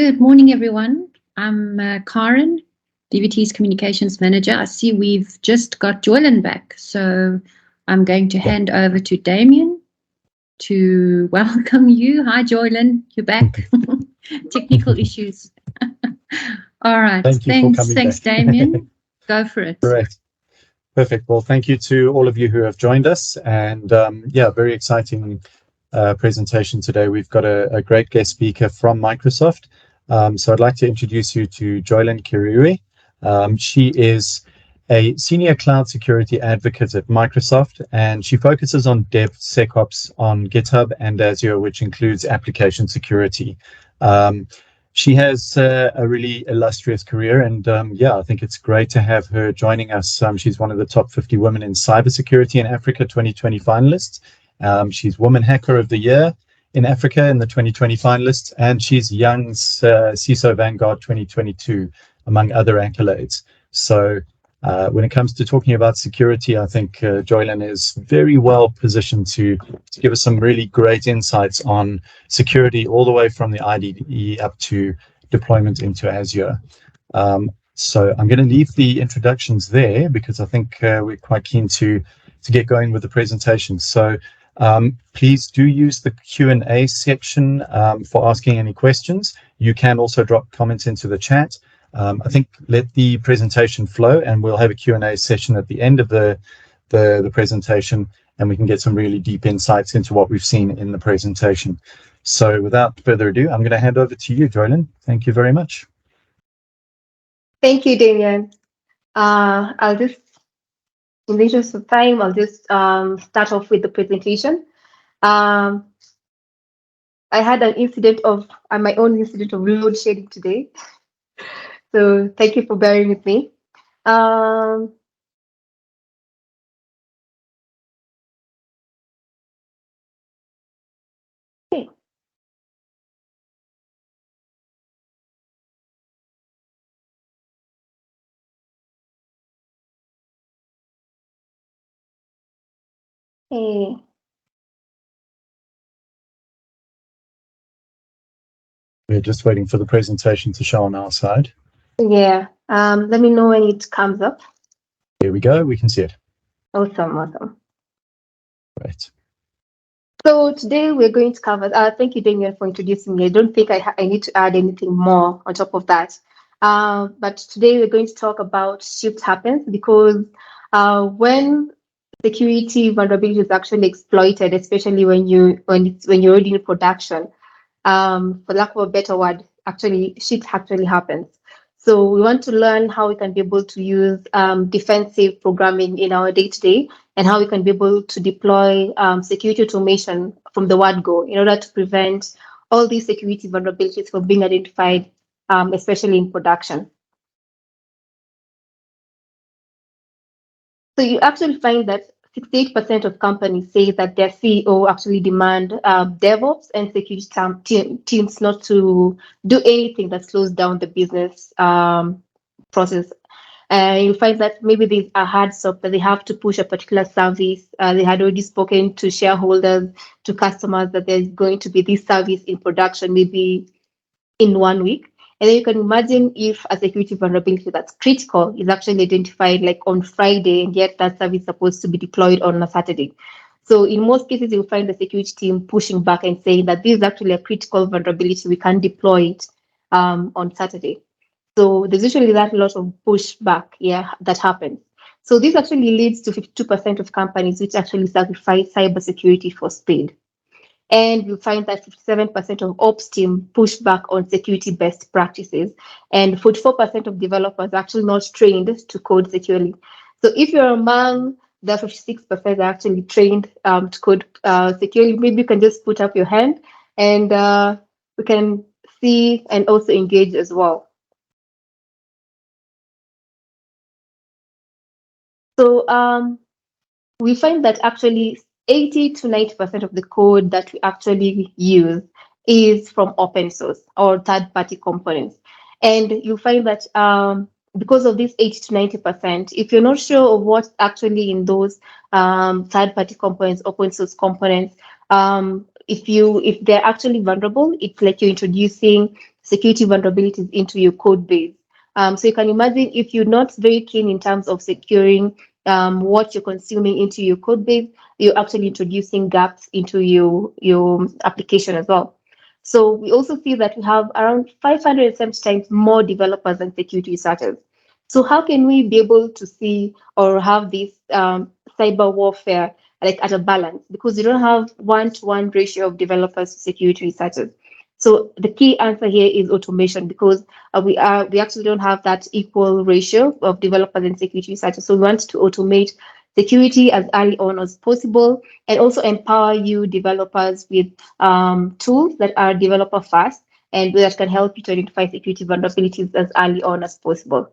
Good morning, everyone. I'm Karen, DVT's Communications Manager. I see we've just got Joylynn back, so I'm going to hand over to Damien to welcome you. Hi, Joylynn, you're back. Technical issues. All right, thanks, Damien. Go for it. Correct. Perfect. Well, thank you to all of you who have joined us, and yeah, very exciting presentation today. We've got a great guest speaker from Microsoft. So I'd like to introduce you to Joylynn Kirui. She is a senior cloud security advocate at Microsoft, and she focuses on DevSecOps on GitHub and Azure, which includes application security. She has a really illustrious career, and yeah, I think it's great to have her joining us. She's one of the top 50 women in cybersecurity in Africa 2020 finalists. She's Woman Hacker of the Year in Africa in the 2020 finalists, and she's Young's CISO Vanguard 2022, among other accolades. So when it comes to talking about security, I think Joylynn is very well positioned to give us some really great insights on security all the way from the IDE up to deployment into Azure. So I'm going to leave the introductions there because I think we're quite keen to get going with the presentation. So please do use the Q&A section for asking any questions. You can also drop comments into the chat. I think let the presentation flow, and we'll have a Q&A session at the end of the presentation, and we can get some really deep insights into what we've seen in the presentation. So without further ado, I'm going to hand over to you, Joylynn. Thank you very much. Thank you, Damien. I'll just, in the interest of time, I'll just start off with the presentation. I had an incident of my own incident of load shedding today. So thank you for bearing with me. Okay. Hey. We're just waiting for the presentation to show on our side. Yeah. Let me know when it comes up. Here we go. We can see it. Awesome, awesome. Right. So today we're going to cover, thank you, Damien, for introducing me. I don't think I need to add anything more on top of that. But today we're going to talk about shift happens, because when security vulnerability is actually exploited, especially when you're already in production, for lack of a better word, actually shift actually happens. So we want to learn how we can be able to use defensive programming in our day-to-day, and how we can be able to deploy security automation from the word go in order to prevent all these security vulnerabilities from being identified, especially in production. So you actually find that 68% of companies say that their CEO actually demand DevOps and security teams not to do anything that slows down the business process. You find that maybe there's a hard stop that they have to push a particular service. They had already spoken to shareholders, to customers, that there's going to be this service in production maybe in 1 week. And then you can imagine if a security vulnerability that's critical is actually identified like on Friday, and yet that service is supposed to be deployed on a Saturday. So in most cases, you'll find the security team pushing back and saying that this is actually a critical vulnerability. We can't deploy it on Saturday. So there's usually that lot of pushback, yeah, that happens. So this actually leads to 52% of companies which actually sacrifice cybersecurity for speed. And you find that 57% of ops team push back on security best practices, and 44% of developers are actually not trained to code securely. So if you're among the 56% that are actually trained to code securely, maybe you can just put up your hand, and we can see and also engage as well. So we find that actually 80 to 90% of the code that we actually use is from open source or third-party components. And you find that because of this 80 to 90%, if you're not sure of what's actually in those third-party components, open source components, if they're actually vulnerable, it's like you're introducing security vulnerabilities into your code base. So you can imagine if you're not very keen in terms of securing what you're consuming into your code base, you're actually introducing gaps into your application as well. So we also see that we have around 570 times more developers than security researchers. So how can we be able to see or have this cyber warfare like at a balance? Because you don't have one-to-one ratio of developers to security researchers. So the key answer here is automation, because we actually don't have that equal ratio of developers and security researchers. So we want to automate security as early on as possible, and also empower you developers with tools that are developer fast and that can help you to identify security vulnerabilities as early on as possible.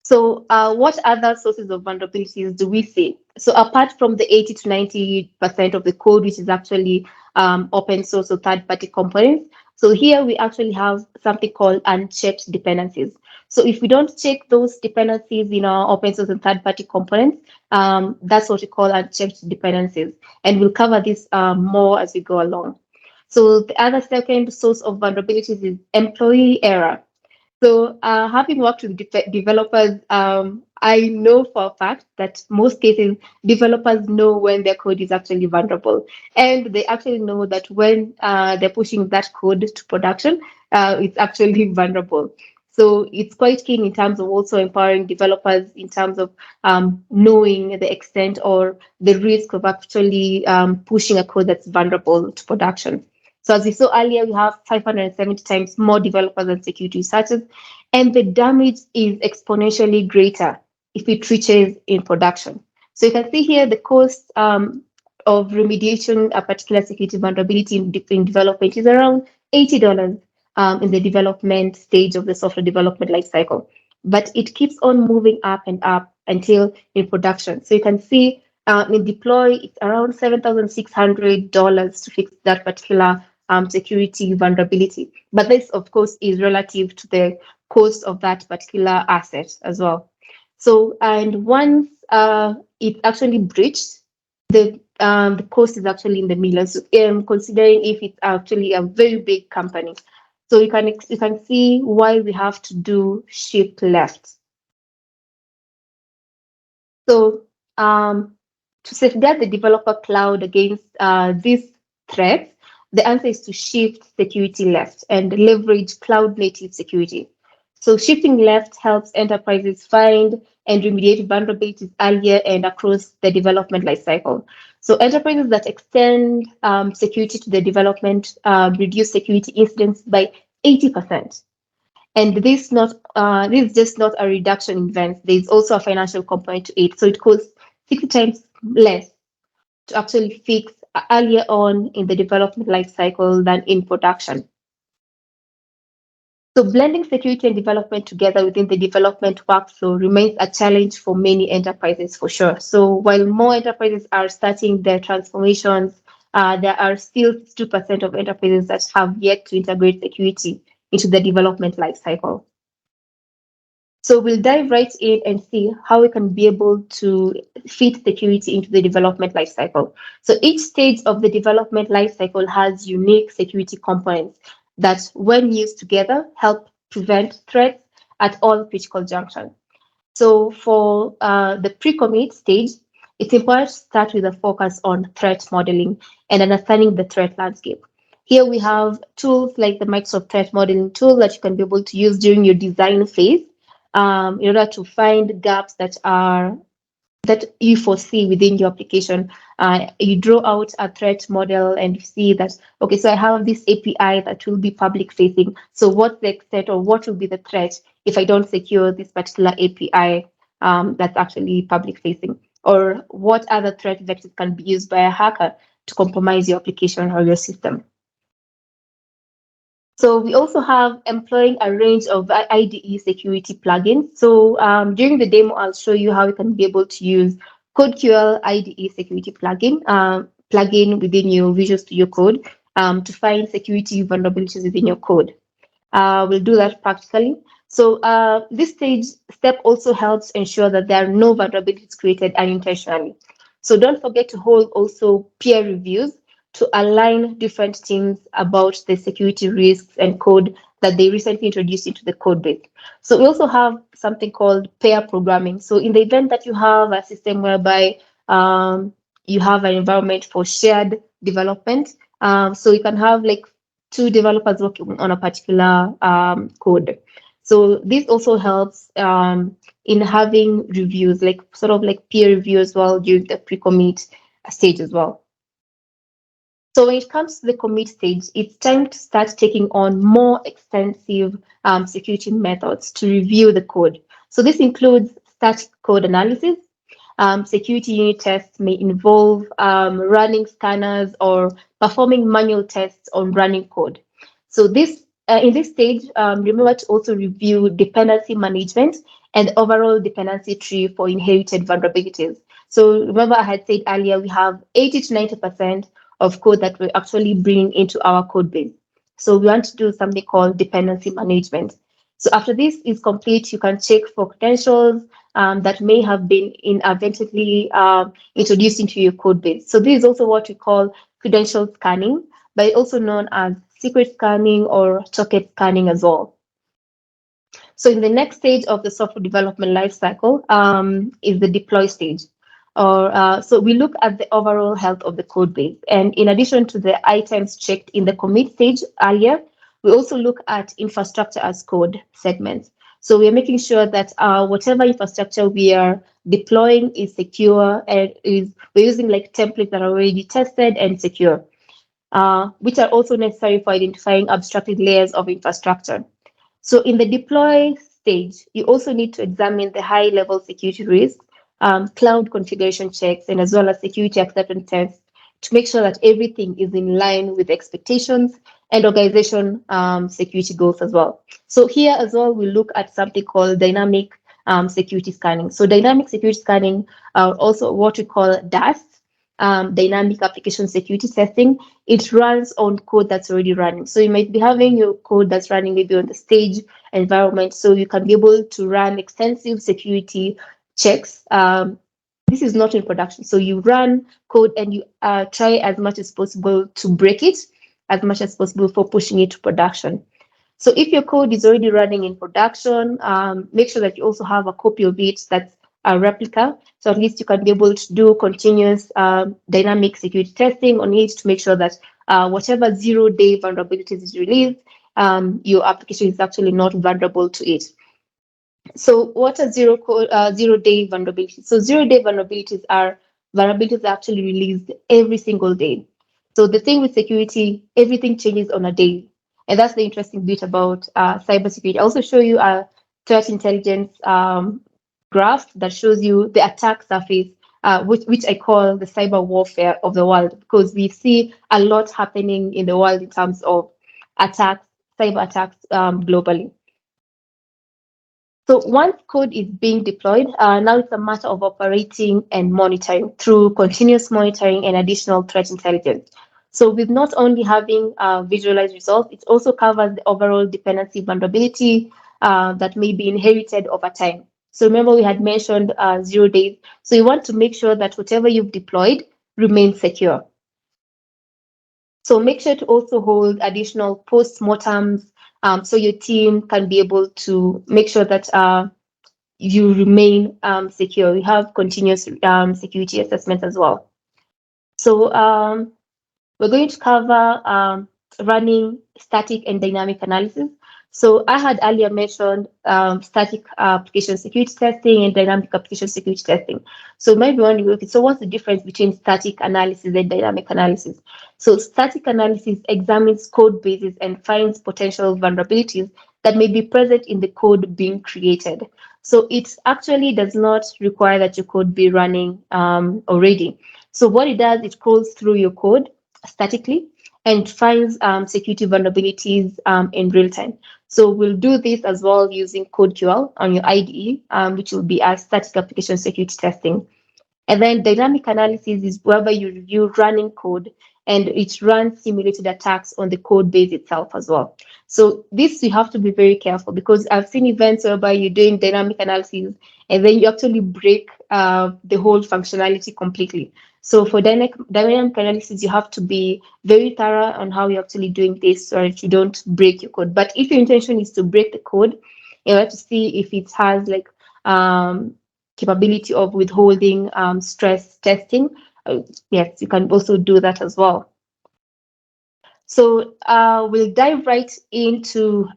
So what other sources of vulnerabilities do we see? So apart from the 80 to 90% of the code, which is actually open source or third-party components, so here we actually have something called unchecked dependencies. So if we don't check those dependencies in our open source and third-party components, that's what we call unchecked dependencies. And we'll cover this more as we go along. So the other second source of vulnerabilities is employee error. So having worked with developers, I know for a fact that most cases developers know when their code is actually vulnerable, and they actually know that when they're pushing that code to production, it's actually vulnerable. So it's quite keen in terms of also empowering developers in terms of knowing the extent or the risk of actually pushing a code that's vulnerable to production. So as we saw earlier, we have 570 times more developers than security researchers, and the damage is exponentially greater if it reaches in production. So you can see here the cost of remediation a particular security vulnerability in development is around $80 in the development stage of the software development lifecycle. But it keeps on moving up and up until in production. So you can see in deploy, it's around $7,600 to fix that particular security vulnerability. But this, of course, is relative to the cost of that particular asset as well. So, and once it's actually breached, the cost is actually in the millions. Considering if it's actually a very big company, so you can see why we have to do shift left. So to safeguard the developer cloud against these threats, the answer is to shift security left and leverage cloud native security. So shifting left helps enterprises find and remediate vulnerabilities earlier and across the development lifecycle. So enterprises that extend security to the development reduce security incidents by 80%. And this is just not a reduction in events. There's also a financial component to it. So it costs 60 times less to actually fix earlier on in the development lifecycle than in production. So blending security and development together within the development workflow remains a challenge for many enterprises for sure. So while more enterprises are starting their transformations, there are still 2% of enterprises that have yet to integrate security into the development lifecycle. So we'll dive right in and see how we can be able to fit security into the development lifecycle. So each stage of the development lifecycle has unique security components that, when used together, help prevent threats at all critical junctions. So for the pre-commit stage, it's important to start with a focus on threat modeling and understanding the threat landscape. Here we have tools like the Microsoft Threat Modeling tool that you can be able to use during your design phase in order to find gaps that you foresee within your application. You draw out a threat model and you see that, okay, so I have this API that will be public facing. So what's the extent or what will be the threat if I don't secure this particular API that's actually public facing? Or what other threat vectors can be used by a hacker to compromise your application or your system? So we also have employing a range of IDE security plugins. So during the demo, I'll show you how you can be able to use CodeQL IDE security plugin within your Visual Studio Code to find security vulnerabilities within your code. We'll do that practically. So this step also helps ensure that there are no vulnerabilities created unintentionally. So don't forget to hold also peer reviews to align different teams about the security risks and code that they recently introduced into the code base. So we also have something called pair programming. So in the event that you have a system whereby you have an environment for shared development, so you can have like 2 developers working on a particular code. So this also helps in having reviews, like sort of like peer review as well during the pre-commit stage as well. So when it comes to the commit stage, it's time to start taking on more extensive security methods to review the code. So this includes static code analysis. Security unit tests may involve running scanners or performing manual tests on running code. So this in this stage, remember to also review dependency management and overall dependency tree for inherited vulnerabilities. So remember I had said earlier, we have 80 to 90% of code that we're actually bringing into our code base. So we want to do something called dependency management. So after this is complete, you can check for credentials that may have been inadvertently introduced into your code base. So this is also what we call credential scanning, but also known as secret scanning or socket scanning as well. So in the next stage of the software development lifecycle is the deploy stage. So we look at the overall health of the code base. And in addition to the items checked in the commit stage earlier, we also look at infrastructure as code segments. So we are making sure that whatever infrastructure we are deploying is secure and we're using like templates that are already tested and secure, which are also necessary for identifying abstracted layers of infrastructure. So in the deploy stage, you also need to examine the high-level security risks, cloud configuration checks, and as well as security acceptance tests to make sure that everything is in line with expectations and organization security goals as well. So here as well, we look at something called dynamic security scanning. So dynamic security scanning are also what we call DAS, dynamic application security testing. It runs on code that's already running. So you might be having your code that's running maybe on the stage environment. So you can be able to run extensive security checks. This is not in production. So you run code and you try as much as possible to break it as much as possible for pushing it to production. So if your code is already running in production, make sure that you also have a copy of it that's a replica. So at least you can be able to do continuous dynamic security testing on it to make sure that whatever 0-day vulnerabilities is released, your application is actually not vulnerable to it. So what are 0-day vulnerabilities? So 0-day vulnerabilities are vulnerabilities actually released every single day. So the thing with security, everything changes on a day. And that's the interesting bit about cybersecurity. I'll also show you a threat intelligence graph that shows you the attack surface, which I call the cyber warfare of the world, because we see a lot happening in the world in terms of attacks, cyber attacks globally. So once code is being deployed, now it's a matter of operating and monitoring through continuous monitoring and additional threat intelligence. So with not only having visualized results, it also covers the overall dependency vulnerability that may be inherited over time. So remember we had mentioned 0 days. So you want to make sure that whatever you've deployed remains secure. So make sure to also hold additional post-mortems so your team can be able to make sure that you remain secure. We have continuous security assessments as well. So we're going to cover running static and dynamic analysis. So I had earlier mentioned static application security testing and dynamic application security testing. So maybe wondering, okay, so what's the difference between static analysis and dynamic analysis? So static analysis examines code bases and finds potential vulnerabilities that may be present in the code being created. So it actually does not require that your code be running already. So what it does, it crawls through your code statically and finds security vulnerabilities in real time. So we'll do this as well using CodeQL on your IDE, which will be our static application security testing. And then dynamic analysis is whereby you review running code and it runs simulated attacks on the code base itself as well. So this you have to be very careful, because I've seen events whereby you're doing dynamic analysis and then you actually break the whole functionality completely. So for dynamic analysis, you have to be very thorough on how you're actually doing this so that you don't break your code. But if your intention is to break the code, you have to see if it has like capability of withholding stress testing. Yes, you can also do that as well. So we'll dive right into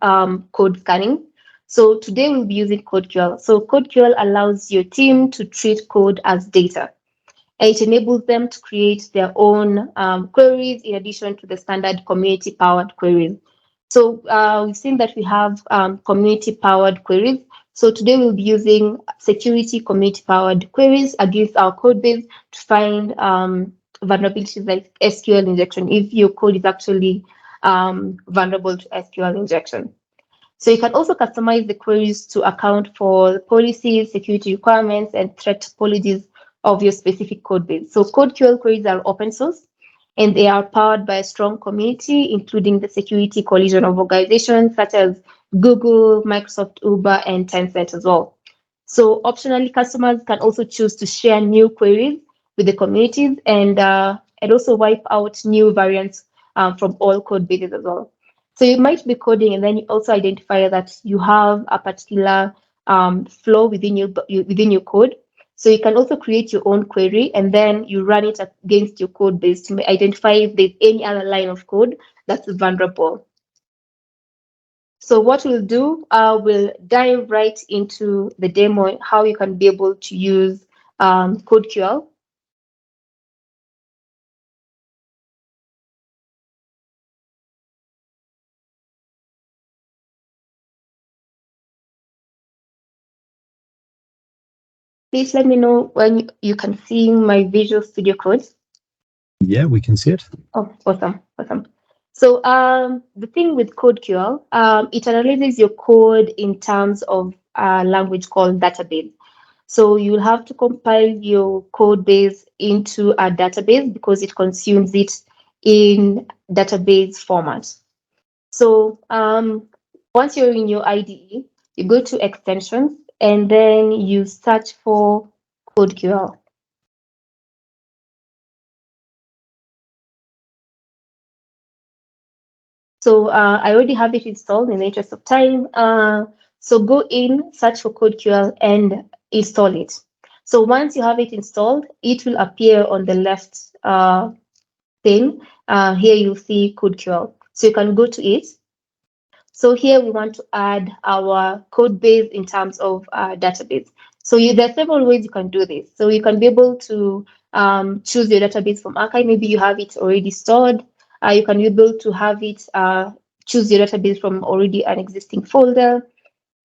code scanning. So today we'll be using CodeQL. So CodeQL allows your team to treat code as data. And it enables them to create their own queries in addition to the standard community-powered queries. So we've seen that we have community-powered queries. So today we'll be using security community-powered queries against our code base to find vulnerabilities like SQL injection, if your code is actually vulnerable to SQL injection. So you can also customize the queries to account for policies, security requirements, and threat topologies of your specific code base. So CodeQL queries are open source, and they are powered by a strong community, including the security coalition of organizations such as Google, Microsoft, Uber, and Tencent as well. So optionally, customers can also choose to share new queries with the communities and also wipe out new variants from all code bases as well. So you might be coding and then you also identify that you have a particular flaw within your code. So you can also create your own query and then you run it against your code base to identify if there's any other line of code that's vulnerable. So what we'll do, we'll dive right into the demo, how you can be able to use CodeQL. Please let me know when you can see my Visual Studio Code. Yeah, we can see it. Oh, awesome. So the thing with CodeQL, it analyzes your code in terms of a language called database. So you'll have to compile your code base into a database because it consumes it in database format. So once you're in your IDE, you go to extensions and then you search for CodeQL. So I already have it installed in the interest of time. So go in, search for CodeQL and install it. So once you have it installed, it will appear on the left pane. Here you'll see CodeQL. So you can go to it. So here we want to add our code base in terms of database. So there are several ways you can do this. So you can be able to choose your database from archive. Maybe you have it already stored. You can be able to have it choose your database from already an existing folder.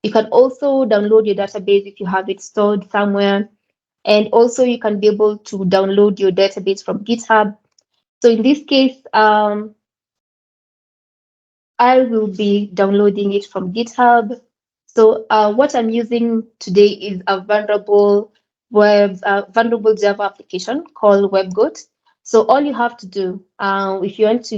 You can also download your database if you have it stored somewhere. And also you can be able to download your database from GitHub. So in this case, I will be downloading it from GitHub. So what I'm using today is a vulnerable Java application called Workbook. So all you have to do, if you want to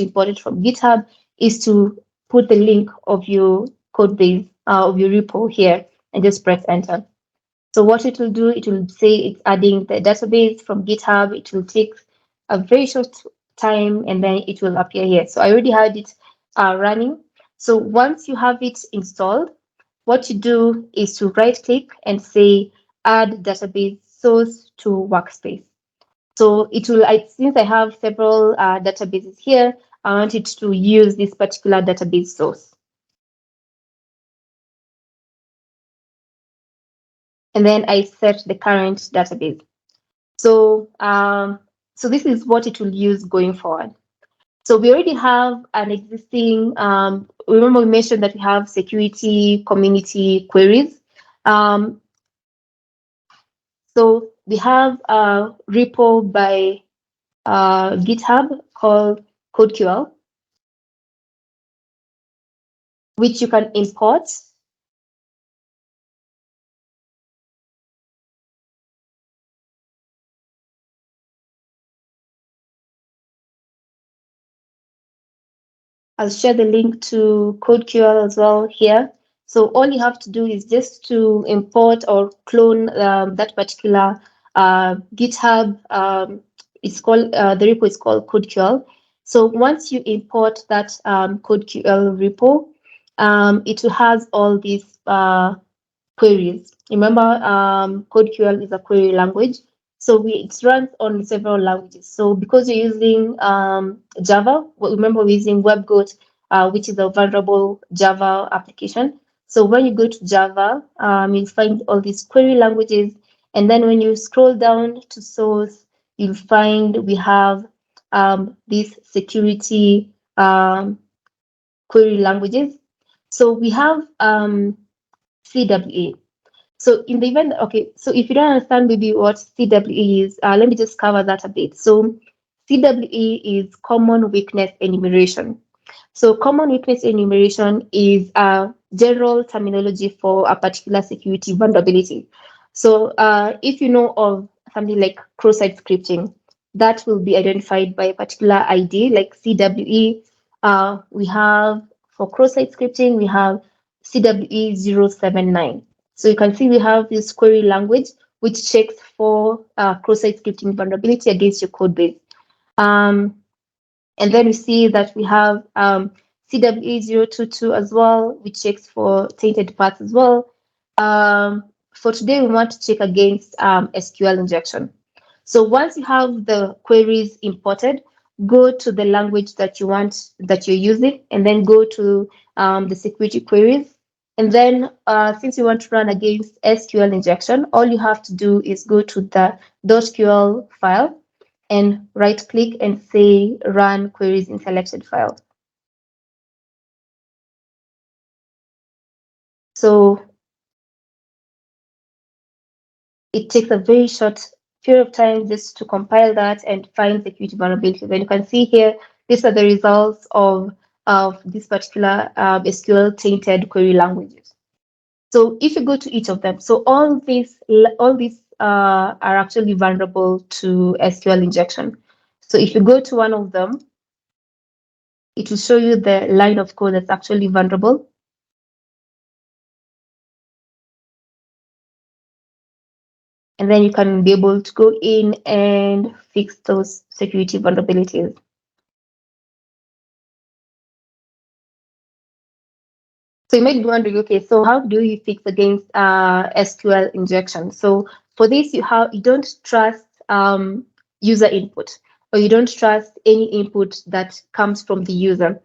import it from GitHub, is to put the link of your code base of your repo here and just press enter. So what it will do, it will say it's adding the database from GitHub. It will take a very short time and then it will appear here. So I already had it running. So once you have it installed, what you do is to right click and say add database source to workspace. So it will, since I have several databases here, I want it to use this particular database source. And then I set the current database. So, so this is what it will use going forward. So we already have an existing, remember we mentioned that we have security community queries. So we have a repo by GitHub called CodeQL, which you can import. I'll share the link to CodeQL as well here. So all you have to do is just to import or clone that particular GitHub, it's called the repo is called CodeQL. So once you import that CodeQL repo, it has all these queries. Remember, CodeQL is a query language, so it runs on several languages. So because you're using Java, remember we're using Workbook, which is a vulnerable Java application. So when you go to Java, you'll find all these query languages, and then when you scroll down to source, you'll find we have these security query languages. So we have CWA. So in the event, okay, so if you don't understand maybe what CWA is, let me just cover that a bit. So CWA is Common Weakness Enumeration. So Common Weakness Enumeration is a general terminology for a particular security vulnerability. So if you know of something like cross-site scripting, that will be identified by a particular ID like CWE. We have for cross-site scripting, we have CWE 079. So you can see we have this query language which checks for cross-site scripting vulnerability against your code base. And then we see that we have CWE 022 as well, which checks for tainted paths as well. For today, we want to check against SQL injection. So once you have the queries imported, go to the language that you're using, and then go to the security queries. And then since you want to run against SQL injection, all you have to do is go to the .ql file and right click and say run queries in selected file. So it takes a very short period of time just to compile that and find security vulnerabilities. And you can see here, these are the results of this particular SQL tainted query languages. So if you go to each of them, so all these are actually vulnerable to SQL injection. So if you go to one of them, it will show you the line of code that's actually vulnerable. And then you can be able to go in and fix those security vulnerabilities. So you might be wondering, okay, so how do you fix against SQL injection? So for this, you don't trust user input, or you don't trust any input that comes from the user.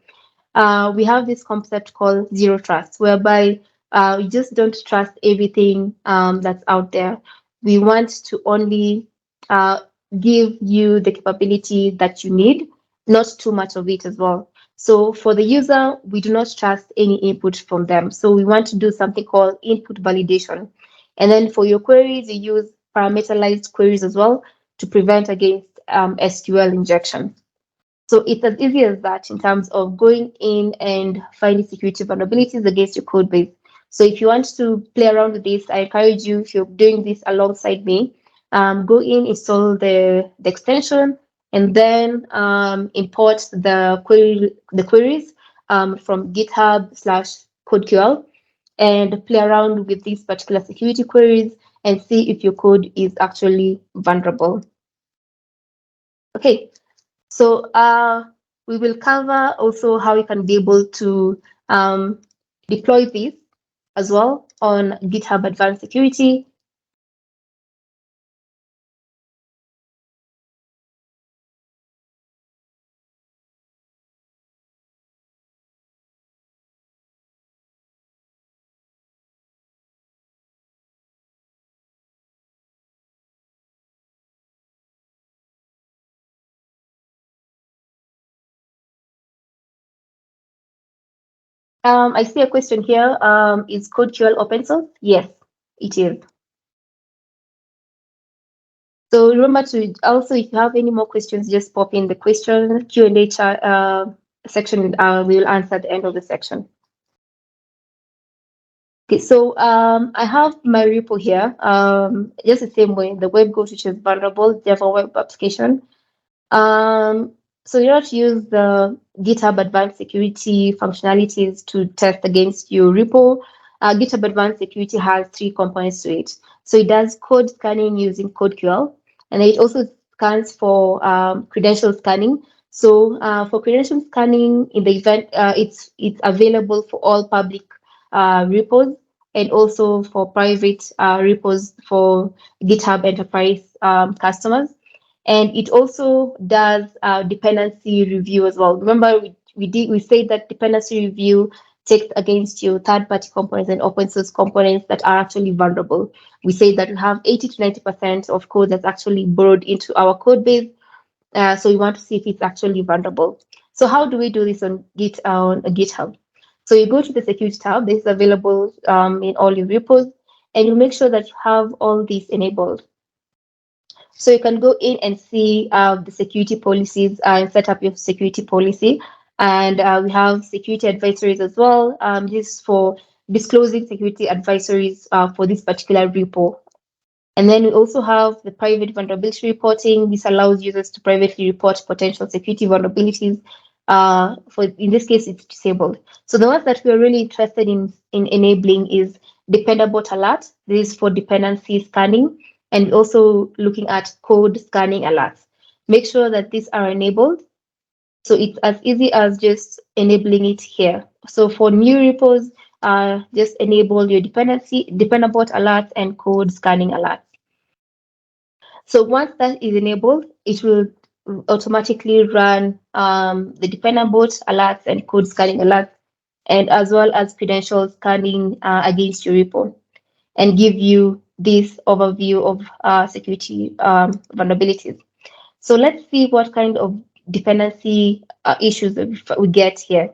We have this concept called zero trust, whereby we just don't trust everything that's out there. We want to only give you the capability that you need, not too much of it as well. So for the user, we do not trust any input from them. So we want to do something called input validation. And then for your queries, you use parameterized queries as well to prevent against SQL injection. So it's as easy as that in terms of going in and finding security vulnerabilities against your code base. So if you want to play around with this, I encourage you, if you're doing this alongside me, go in, install the extension, and then import the queries from GitHub/CodeQL and play around with these particular security queries and see if your code is actually vulnerable. Okay. So we will cover also how you can be able to deploy this as well on GitHub Advanced Security. I see a question here. Is CodeQL open source? Yes, it is. So remember to also, if you have any more questions, just pop in the question Q&A section. We will answer at the end of the section. Okay, so I have my repo here. Just the same way, the Workbook, which is vulnerable Java web application. So you have to use the GitHub Advanced Security functionalities to test against your repo. GitHub Advanced Security has 3 components to it. So it does code scanning using CodeQL, and it also scans for credential scanning. So for credential scanning, in the event, it's available for all public repos, and also for private repos for GitHub Enterprise customers. And it also does dependency review as well. Remember, we said that dependency review checks against your third-party components and open source components that are actually vulnerable. We say that we have 80 to 90% of code that's actually borrowed into our code base. So we want to see if it's actually vulnerable. So how do we do this on GitHub? So you go to the security tab. This is available in all your repos, and you make sure that you have all these enabled. So you can go in and see the security policies and set up your security policy. And we have security advisories as well. This is for disclosing security advisories for this particular repo. And then we also have the private vulnerability reporting. This allows users to privately report potential security vulnerabilities. In this case, it's disabled. So the ones that we're really interested in enabling is dependable alert. This is for dependency scanning, and also looking at code scanning alerts. Make sure that these are enabled. So it's as easy as just enabling it here. So for new repos, just enable your dependable alerts and code scanning alerts. So once that is enabled, it will automatically run the dependable alerts and code scanning alerts, and as well as credential scanning against your repo, and give you this overview of security vulnerabilities. So let's see what kind of dependency issues we get here.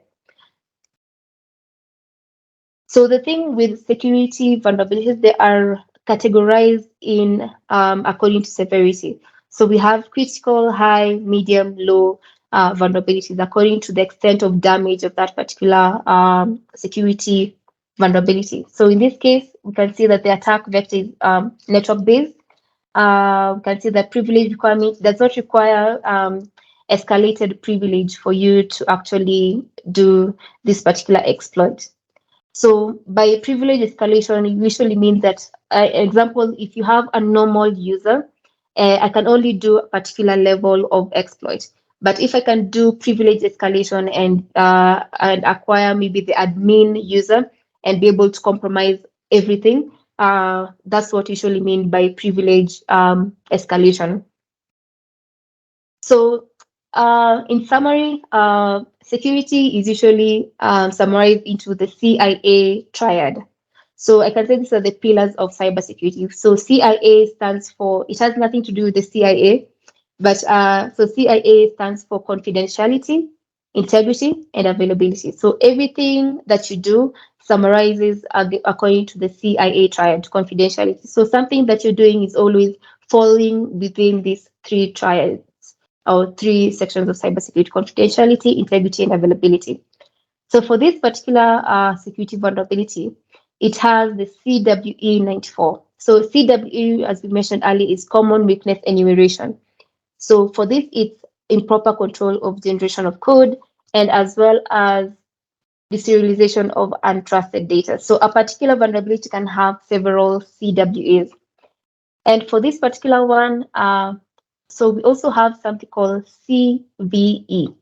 So the thing with security vulnerabilities, they are categorized in according to severity. So we have critical, high, medium, low vulnerabilities according to the extent of damage of that particular security vulnerability. So in this case, we can see that the attack vector is network-based. We can see that privilege requirement does not require escalated privilege for you to actually do this particular exploit. So by privilege escalation, it usually means that, example, if you have a normal user, I can only do a particular level of exploit. But if I can do privilege escalation and acquire maybe the admin user and be able to compromise everything, that's what usually mean by privilege escalation. So in summary, security is usually summarized into the CIA Triad. So I can say these are the pillars of cybersecurity. So CIA stands for, it has nothing to do with the CIA, but so CIA stands for confidentiality, integrity, and availability. So everything that you do summarizes according to the CIA Triad, confidentiality. So something that you're doing is always falling within these 3 triads, or 3 sections of cybersecurity: confidentiality, integrity, and availability. So for this particular security vulnerability, it has the CWE 94. So CWE, as we mentioned earlier, is common weakness enumeration. So for this, it's improper control of generation of code, and as well as the serialization of untrusted data. So a particular vulnerability can have several CWEs. And for this particular one, so we also have something called CVE.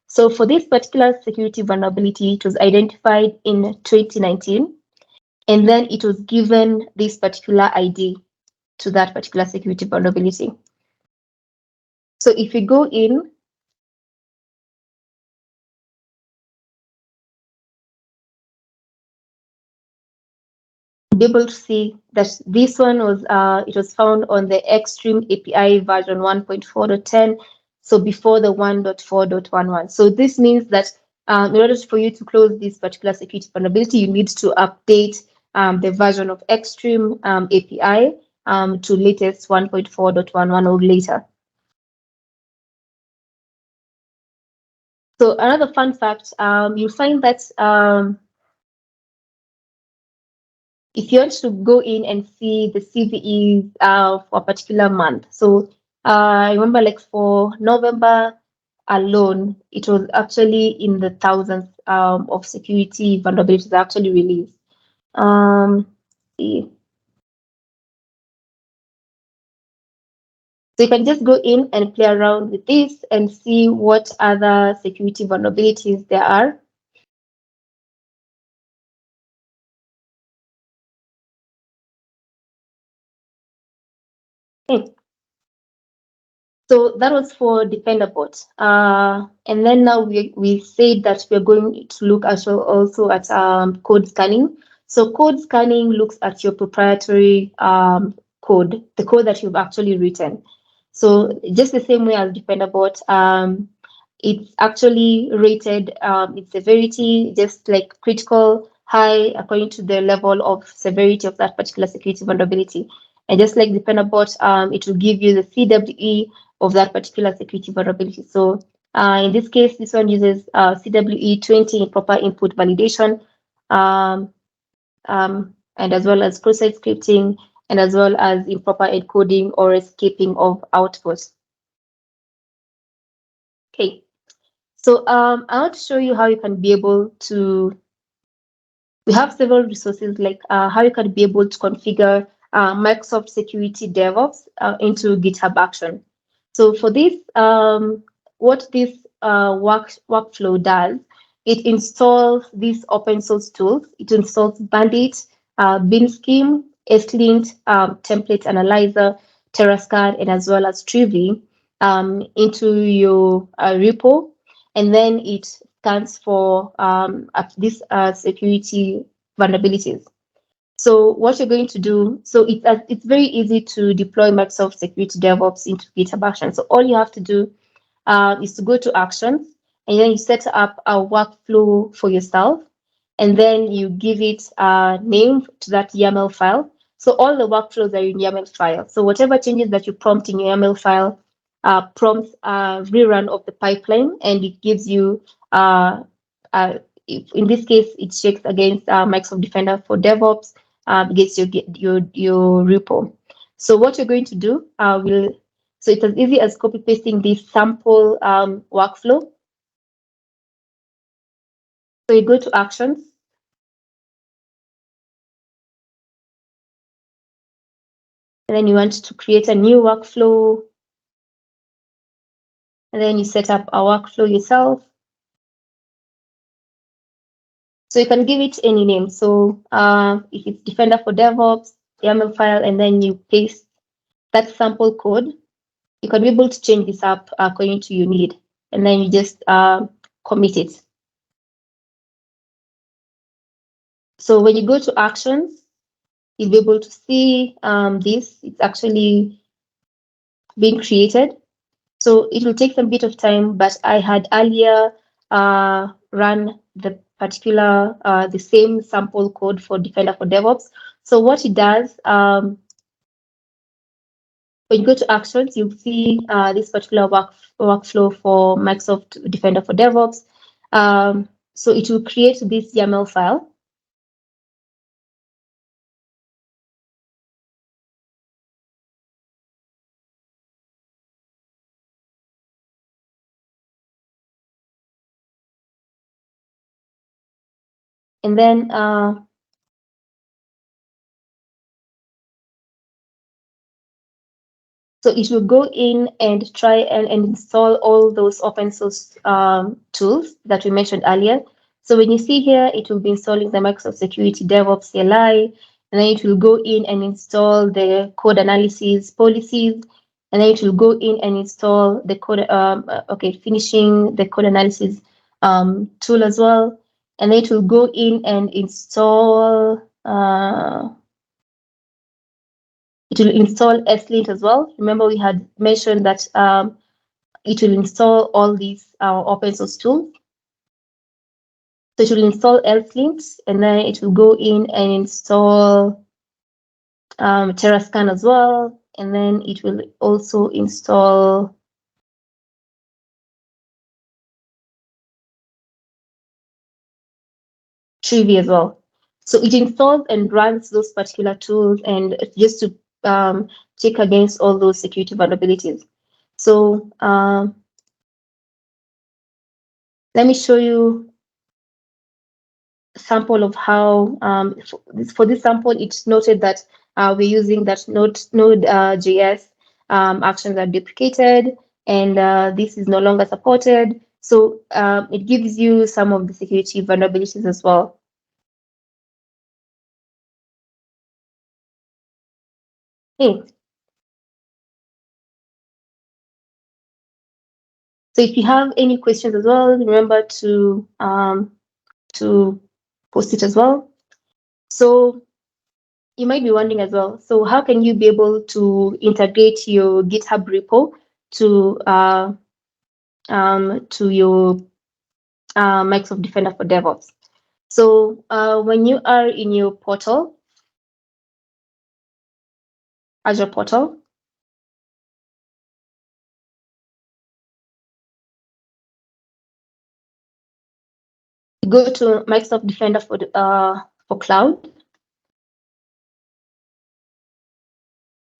So for this particular security vulnerability, it was identified in 2019, and then it was given this particular ID to that particular security vulnerability. So if you go in, be able to see that this one was it was found on the Extreme API version 1.4.10, so before the 1.4.11. So this means that in order for you to close this particular security vulnerability, you need to update the version of Extreme API to latest 1.4.11 or later. So another fun fact, you'll find that if you want to go in and see the CVE for a particular month, so I remember like for November alone, it was actually in the thousands of security vulnerabilities actually released. See. So you can just go in and play around with this and see what other security vulnerabilities there are. Okay. So that was for Defenderbot. And then now we said that we're going to look also at code scanning. So code scanning looks at your proprietary code, the code that you've actually written. So just the same way as Defenderbot, it's actually rated its severity, just like critical, high, according to the level of severity of that particular security vulnerability. And just like Defenderbot, it will give you the CWE of that particular security vulnerability. So in this case, this one uses CWE 20 improper input validation, and as well as cross-site scripting, and as well as improper encoding or escaping of outputs. Okay, so I want to show you how you can be able to. We have several resources like how you can be able to configure Microsoft Security DevOps into GitHub Action. So for this, what this workflow does, it installs these open source tools. It installs Bandit, Bin Scheme, ESLint, Template Analyzer, Terrascan, and as well as Trivi into your repo, and then it scans for these security vulnerabilities. So what you're going to do, so it's very easy to deploy Microsoft Security DevOps into GitHub Action. So all you have to do is to go to Actions, and then you set up a workflow for yourself, and then you give it a name to that YAML file. So all the workflows are in YAML file. So whatever changes that you prompt in your YAML file prompts a rerun of the pipeline, and it gives you, in this case, it checks against Microsoft Defender for DevOps against your repo. So what you're going to do so it's as easy as copy pasting this sample workflow. So you go to Actions, and then you want to create a new workflow, and then you set up a workflow yourself. So you can give it any name. So if it's Defender for DevOps, YAML file, and then you paste that sample code, you can be able to change this up according to your need, and then you just commit it. So when you go to Actions, you'll be able to see this. It's actually being created. So it will take some bit of time, but I had earlier run the particular, the same sample code for Defender for DevOps. So what it does, when you go to Actions, you'll see this particular workflow for Microsoft Defender for DevOps. So it will create this YAML file. And then so it will go in and try and install all those open source tools that we mentioned earlier. So when you see here, it will be installing the Microsoft Security DevOps CLI, and then it will go in and install the code analysis policies, and then it will go in and install the code, finishing the code analysis tool as well. And then it will go in and install it will install ESLint as well. Remember, we had mentioned that it will install all these open source tools. So it will install ESLint, and then it will go in and install Terrascan as well. And then it will also install Trivi as well. So it installs and runs those particular tools, and just to check against all those security vulnerabilities. So let me show you sample of how, for this sample, it's noted that we're using that Node.js actions are deprecated, and this is no longer supported. So it gives you some of the security vulnerabilities as well. Okay. So if you have any questions as well, remember to post it as well. So you might be wondering as well, so how can you be able to integrate your GitHub repo to your Microsoft Defender for DevOps? So when you are in your portal, Azure portal, go to Microsoft Defender for Cloud.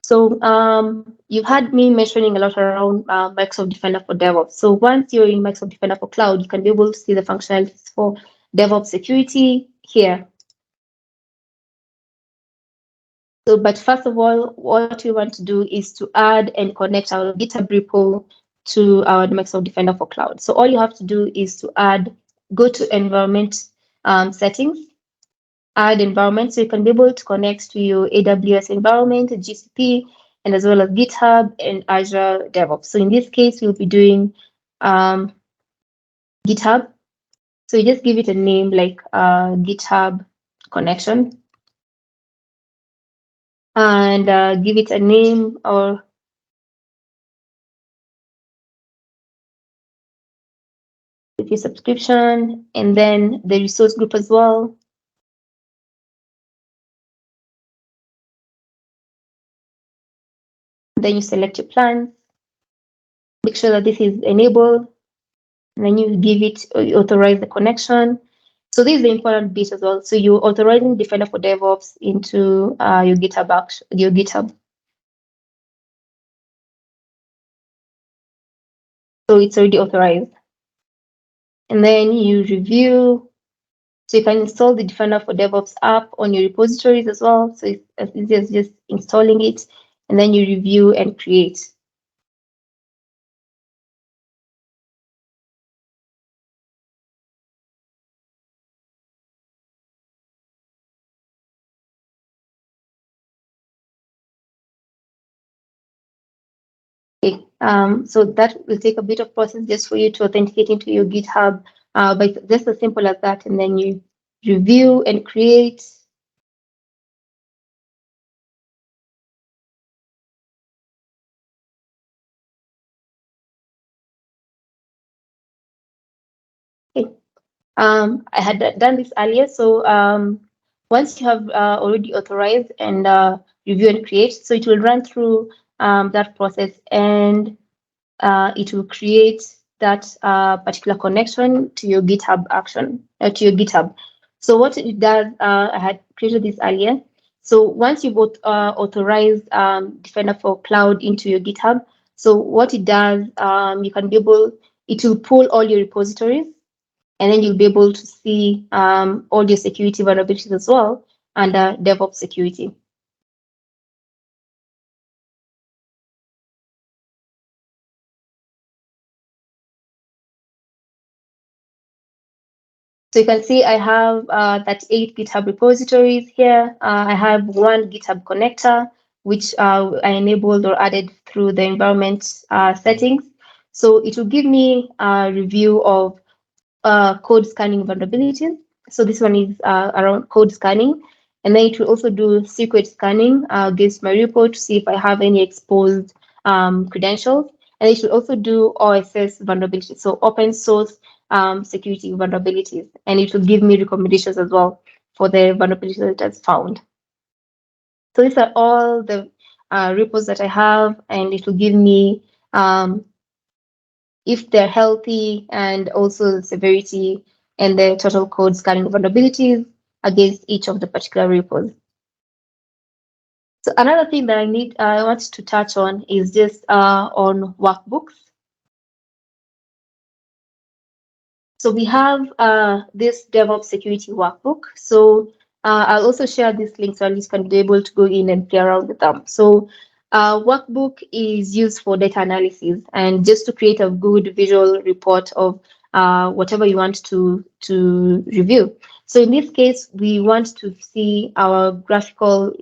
So you've had me mentioning a lot around Microsoft Defender for DevOps. So once you're in Microsoft Defender for Cloud, you can be able to see the functionalities for DevOps security here. So, but first of all, what we want to do is to add and connect our GitHub repo to our Microsoft Defender for Cloud. So all you have to do is to go to environment settings, add environment, so you can be able to connect to your AWS environment, GCP, and as well as GitHub and Azure DevOps. So in this case, we'll be doing GitHub. So you just give it a name like GitHub connection, and give it a name or your subscription, and then the resource group as well. Then you select your plans, make sure that this is enabled, and then you give it, you authorize the connection. So this is the important bit as well. So you're authorizing Defender for DevOps into your GitHub. So it's already authorized. And then you review. So you can install the Defender for DevOps app on your repositories as well. So it's as easy as just installing it, and then you review and create. Okay, so that will take a bit of process just for you to authenticate into your GitHub, but just as simple as that, and then you review and create. Okay. I had done this earlier, so once you have already authorized and review and create, so it will run through that process, and it will create that particular connection to your GitHub action, to your GitHub. So what it does, I had created this earlier. So once you've authorized Defender for Cloud into your GitHub, so what it does, it will pull all your repositories, and then you'll be able to see all your security vulnerabilities as well under DevOps security. So you can see I have 8 GitHub repositories here. I have one GitHub connector, which I enabled or added through the environment settings. So it will give me a review of code scanning vulnerabilities. So this one is around code scanning. And then it will also do secret scanning against my repo to see if I have any exposed credentials. And it will also do OSS vulnerabilities, so open source security vulnerabilities. And it will give me recommendations as well for the vulnerabilities that it has found. So these are all the repos that I have, and it will give me if they're healthy, and also the severity and the total code scanning vulnerabilities against each of the particular repos. So another thing that I want to touch on is just on workbooks. So we have this DevOps security workbook. So I'll also share this link so at least can be able to go in and play around with them. So workbook is used for data analysis and just to create a good visual report of whatever you want to review. So in this case, we want to see our graphical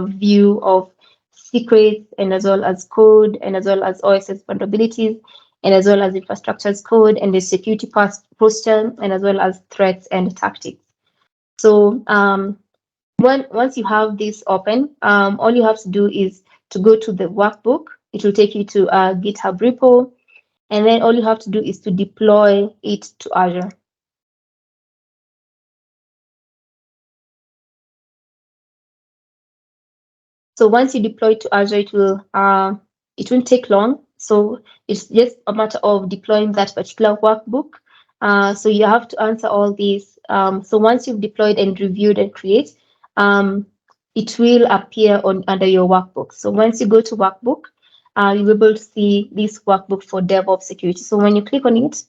view of secrets and as well as code and as well as OSS vulnerabilities and as well as infrastructure as code and the security posture and as well as threats and tactics. So once you have this open, all you have to do is to go to the workbook. It will take you to a GitHub repo, and then all you have to do is to deploy it to Azure. So once you deploy it to Azure, it won't take long. So it's just a matter of deploying that particular workbook. So you have to answer all these. So once you've deployed and reviewed and create, it will appear under your workbook. So once you go to workbook, you'll be able to see this workbook for DevOps security. So when you click on it,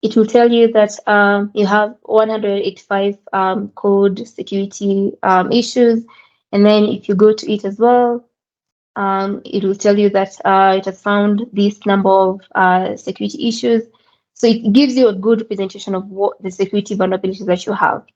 it will tell you that you have 185 code security issues. And then if you go to it as well, it will tell you that it has found this number of security issues. So it gives you a good representation of what the security vulnerabilities that you have.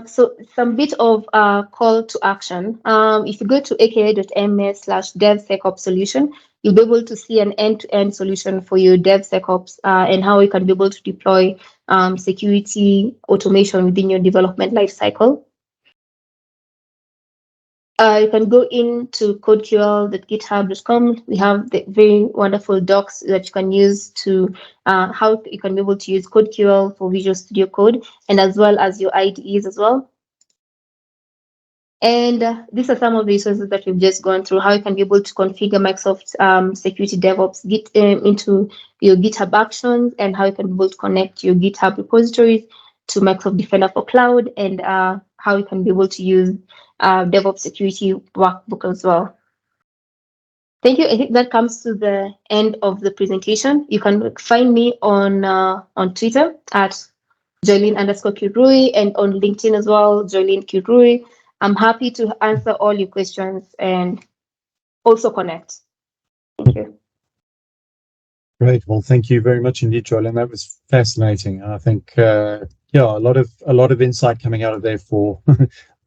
So some bit of call to action. If you go to aka.ms/DevSecOps solution, you'll be able to see an end-to-end solution for your DevSecOps and how you can be able to deploy security automation within your development lifecycle. You can go into CodeQL.github.com. We have the very wonderful docs that you can use to how you can be able to use CodeQL for Visual Studio Code and as well as your IDEs as well. And these are some of the resources that we've just gone through, how you can be able to configure Microsoft Security DevOps into your GitHub Actions and how you can be able to connect your GitHub repositories to Microsoft Defender for Cloud and how you can be able to use DevOps Security Workbook as well. Thank you. I think that comes to the end of the presentation. You can find me on Twitter at Joylynn_Kirui and on LinkedIn as well, Joylynn Kirui. I'm happy to answer all your questions and also connect. Thank you. Great. Well, thank you very much indeed, Joylynn. That was fascinating. I think, yeah, a lot of insight coming out of there for.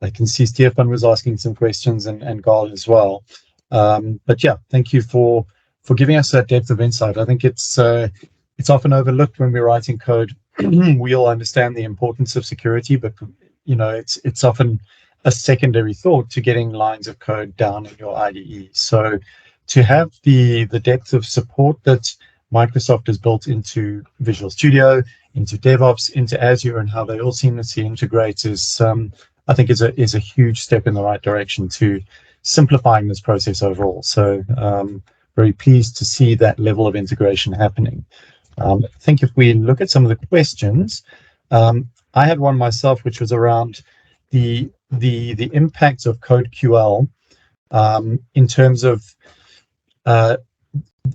I can see Stefan was asking some questions and Gal as well. But yeah, thank you for giving us that depth of insight. I think it's often overlooked when we're writing code. We all understand the importance of security, but you know, it's often a secondary thought to getting lines of code down in your IDE. So to have the depth of support that Microsoft has built into Visual Studio, into DevOps, into Azure, and how they all seamlessly integrate is, I think, is a huge step in the right direction to simplifying this process overall. So very pleased to see that level of integration happening. I think if we look at some of the questions, I had one myself, which was around the impact of CodeQL in terms of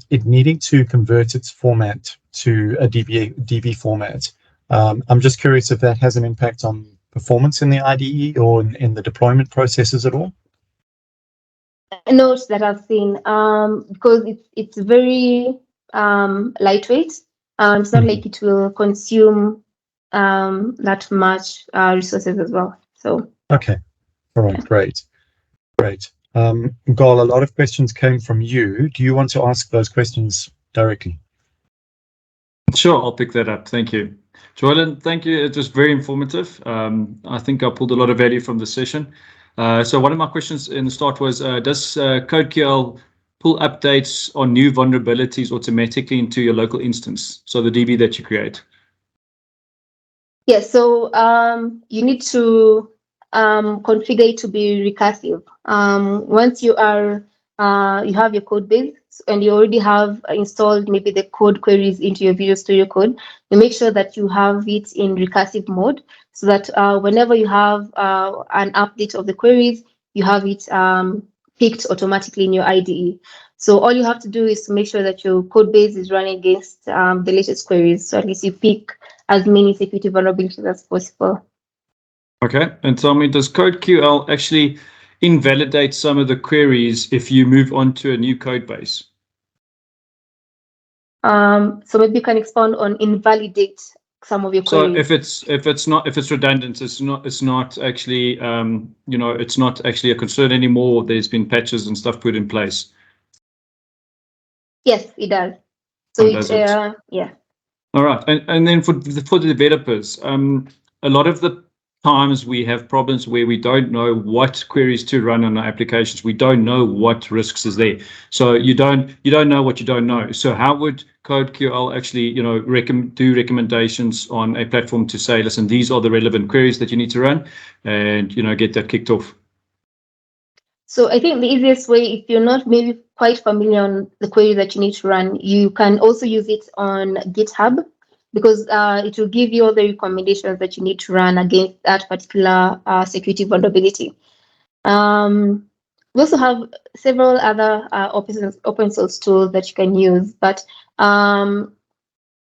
it needing to convert its format to a DB format. I'm just curious if that has an impact on performance in the IDE or in the deployment processes at all. Notes that I've seen because it's very lightweight. It's not like it will consume that much resources as well. So okay, all right, yeah. Great. Gal, a lot of questions came from you. Do you want to ask those questions directly? Sure, I'll pick that up. Thank you. Joylynn, thank you. It was very informative. I think I pulled a lot of value from the session. So one of my questions in the start was, does CodeQL pull updates on new vulnerabilities automatically into your local instance, so the DB that you create? Yeah, so you need to configure it to be recursive. Once you are you have your code base and you already have installed maybe the code queries into your Visual Studio Code, you make sure that you have it in recursive mode so that whenever you have an update of the queries, you have it picked automatically in your IDE. So all you have to do is to make sure that your code base is running against the latest queries. So at least you pick as many security vulnerabilities as possible. Okay, and tell me, does CodeQL actually invalidate some of the queries if you move on to a new code base? So maybe you can expand on invalidate some of your queries. So if it's redundant, it's not actually it's not actually a concern anymore. There's been patches and stuff put in place. Yes, it does. So yeah. All right, and then for the developers, a lot of the times we have problems where we don't know what queries to run on our applications. We don't know what risks is there. So you don't know what you don't know. So how would CodeQL actually do recommendations on a platform to say, listen, these are the relevant queries that you need to run, and get that kicked off? So I think the easiest way, if you're not maybe quite familiar on the query that you need to run, you can also use it on GitHub, because it will give you all the recommendations that you need to run against that particular security vulnerability. We also have several other open source tools that you can use, but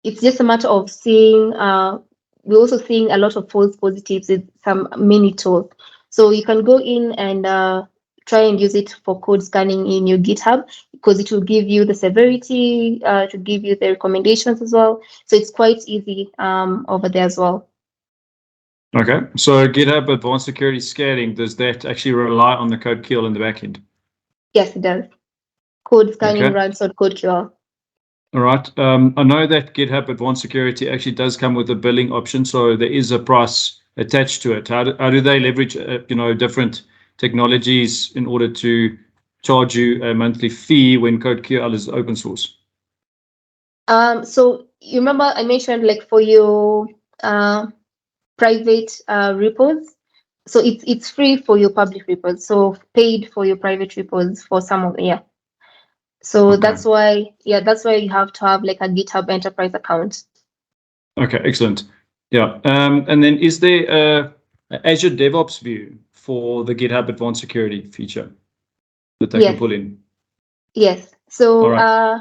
it's just a matter of seeing, we're also seeing a lot of false positives with some mini tools. So you can go in and try and use it for code scanning in your GitHub, because it will give you the severity, to give you the recommendations as well. So it's quite easy over there as well. Okay, so GitHub Advanced Security Scanning, does that actually rely on the CodeQL in the backend? Yes, it does. Code scanning runs on CodeQL. All right. I know that GitHub Advanced Security actually does come with a billing option, so there is a price attached to it. How do they leverage different technologies in order to charge you a monthly fee when CodeQL is open source? So you remember I mentioned, like, for your private repos, so it's free for your public repos, so paid for your private repos for some of So Okay. that's why you have to have like a GitHub Enterprise account. Okay, excellent. Yeah. And then is there a Azure DevOps view for the GitHub Advanced Security feature that they can pull in? Yes. So right.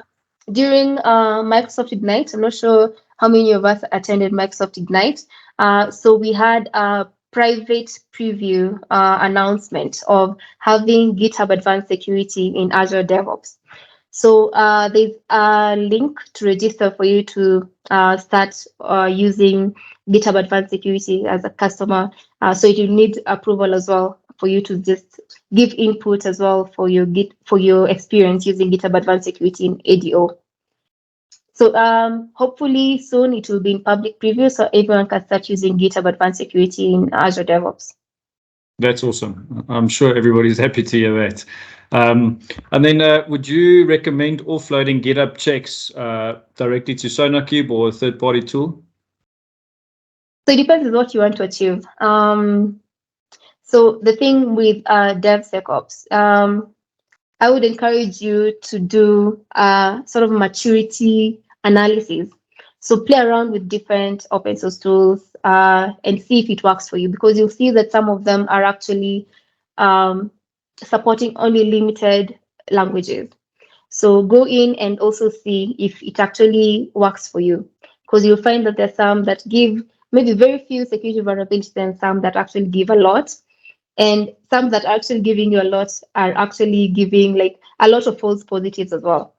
During Microsoft Ignite, I'm not sure how many of us attended Microsoft Ignite. So we had a private preview announcement of having GitHub Advanced Security in Azure DevOps. So there's a link to register for you to start using GitHub Advanced Security as a customer. So you need approval as well for you to just give input as well for your experience using GitHub Advanced Security in ADO. So hopefully soon it will be in public preview, so everyone can start using GitHub Advanced Security in Azure DevOps. That's awesome. I'm sure everybody's happy to hear that. And then would you recommend offloading GitHub checks directly to SonarQube or a third-party tool? So it depends on what you want to achieve. So the thing with DevSecOps, I would encourage you to do sort of maturity analysis. So play around with different open source tools and see if it works for you, because you'll see that some of them are actually supporting only limited languages. So go in and also see if it actually works for you, because you'll find that there's some that give maybe very few security vulnerabilities and some that actually give a lot. And some that are actually giving you a lot are actually giving like a lot of false positives as well.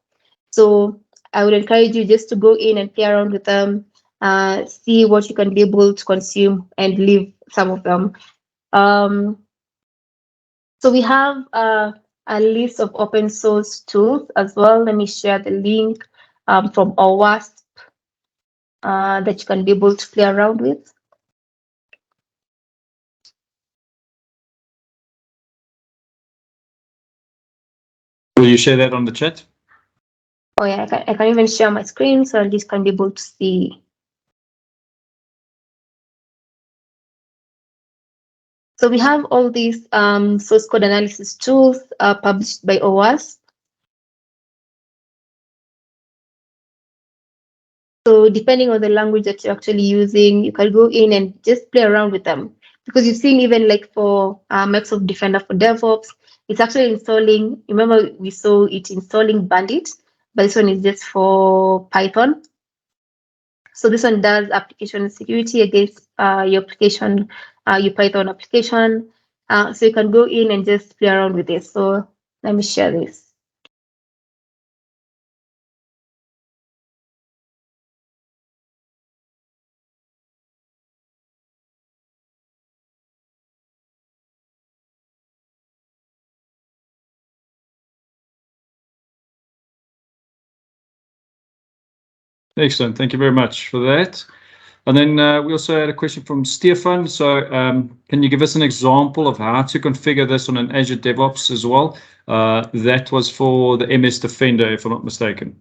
So I would encourage you just to go in and play around with them, see what you can be able to consume and leave some of them. So we have a list of open source tools as well. Let me share the link from OWASP that you can be able to play around with. Will you share that on the chat? Oh yeah, I can even share my screen so at least can be able to see. So we have all these source code analysis tools published by OWASP. So depending on the language that you're actually using, you can go in and just play around with them. Because you've seen even like for Microsoft Defender for DevOps, it's actually installing, remember we saw it installing Bandit, but this one is just for Python. So this one does application security against your application, your Python application. So you can go in and just play around with this. So let me share this. Excellent. Thank you very much for that. And then we also had a question from Stefan. So can you give us an example of how to configure this on an Azure DevOps as well? That was for the MS Defender, if I'm not mistaken.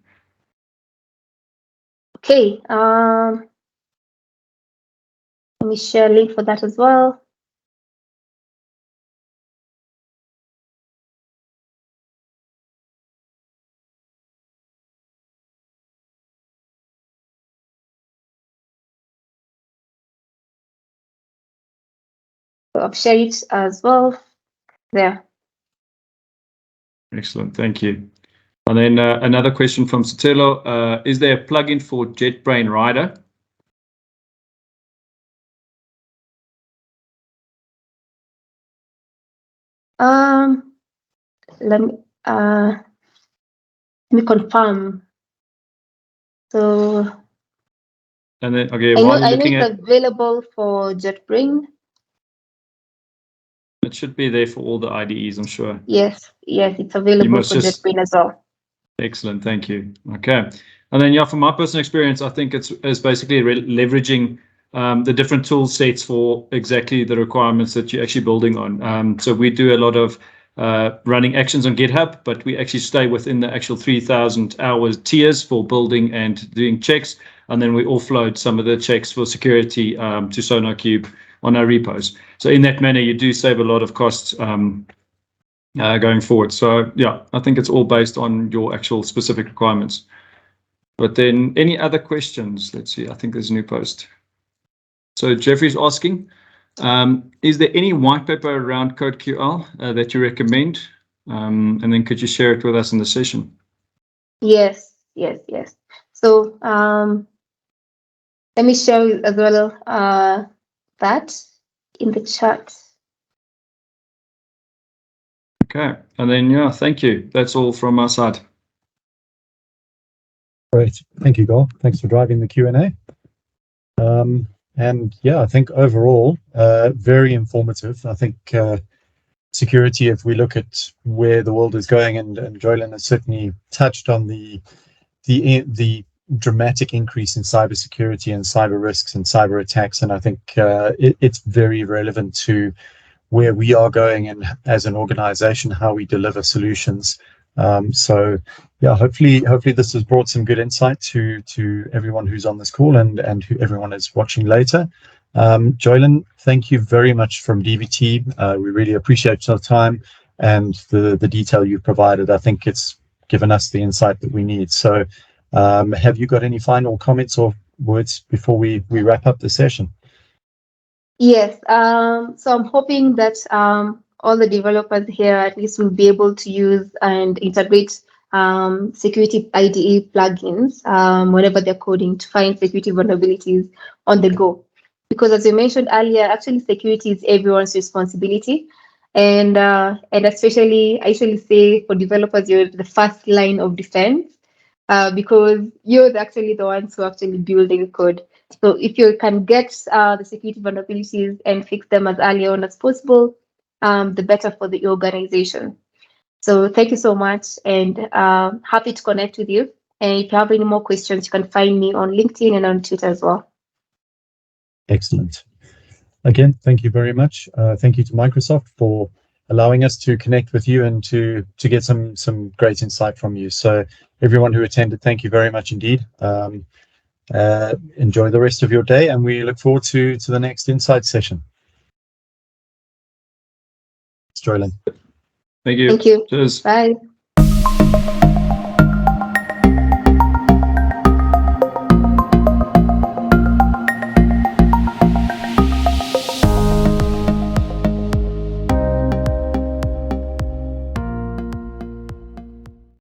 Okay. Let me share a link for that as well. So I've shared it as well there. Excellent. Thank you. And then another question from Sotelo. Is there a plugin for JetBrains Rider? Let me confirm. So And then, okay, I while you're know looking it's at, available for JetBrains. it should be there for all the IDEs, I'm sure. Yes, it's available for JetBrains as well. Excellent, thank you. Okay, and then yeah, from my personal experience, I think it's basically leveraging the different tool sets for exactly the requirements that you're actually building on. So we do a lot of running actions on GitHub, but we actually stay within the actual 3,000 hours tiers for building and doing checks, and then we offload some of the checks for security to SonarQube on our repos. So in that manner, you do save a lot of costs going forward. So yeah, I think it's all based on your actual specific requirements. But then any other questions? Let's see, I think there's a new post. So Jeffrey's asking, is there any white paper around CodeQL that you recommend? And then could you share it with us in the session? Yes. So let me show as well that in the chat. Okay, and then yeah, thank you. That's all from our side. Great, thank you, Gol. Thanks for driving the Q&A. And yeah, I think overall, very informative. I think security, if we look at where the world is going, and Joylynn has certainly touched on the dramatic increase in cybersecurity and cyber risks and cyber attacks, and I think it's very relevant to where we are going and as an organization, how we deliver solutions. So yeah, hopefully this has brought some good insight to everyone who's on this call and who everyone is watching later. Joylynn, thank you very much from DVT. We really appreciate your time and the detail you've provided. I think it's given us the insight that we need. So have you got any final comments or words before we wrap up the session? Yes, so I'm hoping that all the developers here at least will be able to use and integrate security IDE plugins whenever they're coding to find security vulnerabilities on the go. Because as you mentioned earlier, actually security is everyone's responsibility. And especially, I usually say for developers, you're the first line of defense because you're actually the ones who are actually building the code. So if you can get the security vulnerabilities and fix them as early on as possible, the better for the organization. So thank you so much, and happy to connect with you. And if you have any more questions, you can find me on LinkedIn and on Twitter as well. Excellent. Again, thank you very much. Thank you to Microsoft for allowing us to connect with you and to get some great insight from you. So everyone who attended, thank you very much indeed. Enjoy the rest of your day, and we look forward to the next Insight session. Joylynn. Thank you. Thank you. Cheers. Bye.